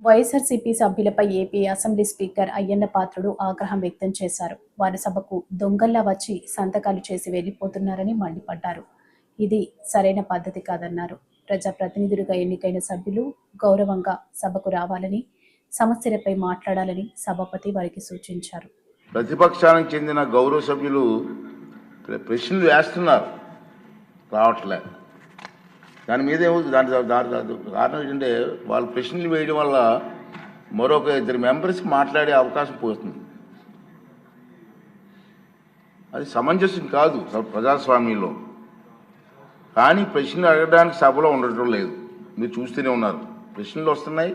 వైఎస్ఆర్సీపీ సభ్యులపై AP assembly speaker Ayyanna Patrudu ఆగ్రహం వ్యక్తం చేశారు. వారి సభకు దొంగల్లా వచ్చి సంతకాలు చేసి వెళ్లిపోతున్నారని మండిపడ్డారు. ఇది సరైన పద్ధతి కాదన్నారు. ప్రజాప్రతినిధులుగా ఎన్నికైన సభ్యులు గౌరవంగా సభకు రావాలని, సమస్యలపై మాట్లాడాలని సభాపతి వారికి సూచించారు. ప్రతిపక్షానికి చెందిన గౌరవ సభ్యులు ప్రశ్నలు వేస్తున్నారు, రావట్లేదు. దాని మీద కారణం ఏంటంటే వాళ్ళు ప్రశ్నలు వేయడం వల్ల మరొక ఇద్దరు మెంబర్స్కి మాట్లాడే అవకాశం పోతుంది. అది సమంజసం కాదు ప్రజాస్వామ్యంలో. కానీ ప్రశ్నలు అడగడానికి సభలో ఉండటం లేదు. మీరు చూస్తూనే ఉన్నారు, ప్రశ్నలు వస్తున్నాయి,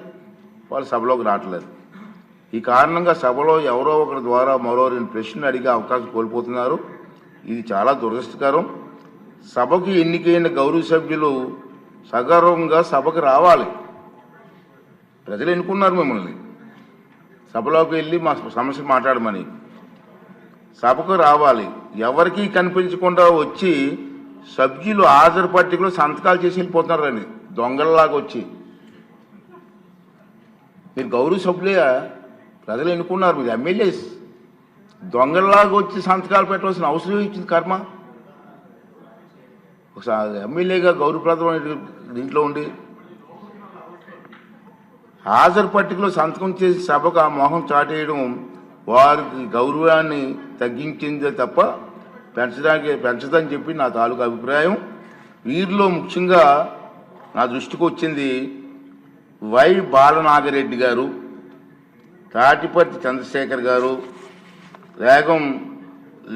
వాళ్ళు సభలోకి రావట్లేదు. ఈ కారణంగా సభలో ఎవరో ఒకరి ద్వారా మరో 2 ప్రశ్నలు అడిగే అవకాశం కోల్పోతున్నారు. ఇది చాలా దురదృష్టకరం. సభకు ఎన్నికైన గౌరవ సభ్యులు సగర్వంగా సభకు రావాలి. ప్రజలు ఎన్నుకున్నారు మిమ్మల్ని, సభలోకి వెళ్ళి మా సమస్య మాట్లాడమని. సభకు రావాలి. ఎవరికి కనిపించకుండా వచ్చి సభ్యులు హాజరు పట్టికలో సంతకాలు చేసి వెళ్ళిపోతున్నారండి, దొంగల్లాగా వచ్చి. మీరు గౌరవ సభ్యులే, ప్రజలు ఎన్నుకున్నారు, మీరు ఎమ్మెల్యేస్. దొంగల్లాగా వచ్చి సంతకాలు పెట్టవలసిన అవసరం ఇచ్చింది కర్మ. ఒకసారి ఎమ్మెల్యేగా గౌరవప్రదమైన దీంట్లో ఉండి హాజరు పట్టికలో సంతకం చేసి సభకు ఆ మోహం చాటేయడం వారికి గౌరవాన్ని తగ్గించిందే తప్ప పెంచదని చెప్పి నా తాలూకు అభిప్రాయం. వీరిలో ముఖ్యంగా నా దృష్టికి వచ్చింది వై బాలనాగరెడ్డి గారు, తాటిపర్తి చంద్రశేఖర్ గారు, రేగం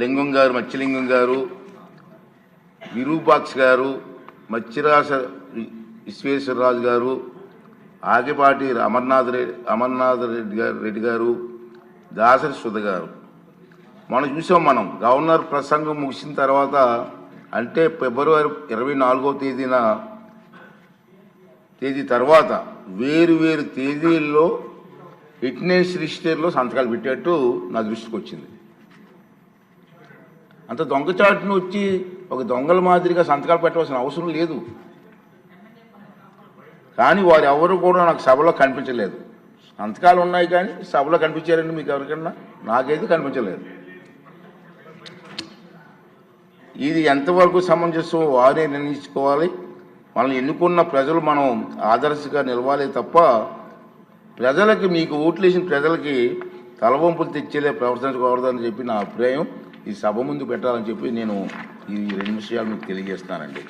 లింగం గారు, మత్స్యలింగం గారు, విరూపాక్ష గారు, మత్స్యరాజ విశ్వేశ్వరరాజు గారు, ఆగిపాటి అమర్నాథ్ రెడ్డి గారు, దాసరి సుధ గారు. మనం చూసాం. మనం గవర్నర్ ప్రసంగం ముగిసిన తర్వాత, అంటే ఫిబ్రవరి 24వ తేదీ తర్వాత వేరు తేదీల్లో అటెండెన్స్ రిజిస్టర్లో సంతకాలు పెట్టేట్టు నా దృష్టికి వచ్చింది. అంత దొంగచాటును వచ్చి ఒక దొంగల మాదిరిగా సంతకాలు పెట్టవలసిన అవసరం లేదు. కానీ వారు ఎవరు కూడా నాకు సభలో కనిపించలేదు. సంతకాలు ఉన్నాయి కానీ సభలో కనిపించారండి మీకు ఎవరికన్నా? నాకైతే కనిపించలేదు. ఇది ఎంతవరకు సమంజసం వారే నిర్ణయించుకోవాలి. మనల్ని ఎన్నుకున్న ప్రజలు మనం ఆదర్శంగా నిలవాలి తప్ప ప్రజలకి, మీకు ఓట్లు వేసిన ప్రజలకి తలవంపులు తెచ్చేలే ప్రవర్తించకూడదని చెప్పి నా అభిప్రాయం. ఈ సభ ముందు పెట్టాలని చెప్పి నేను ఈ 2 విషయాలు మీకు తెలియజేస్తానండి.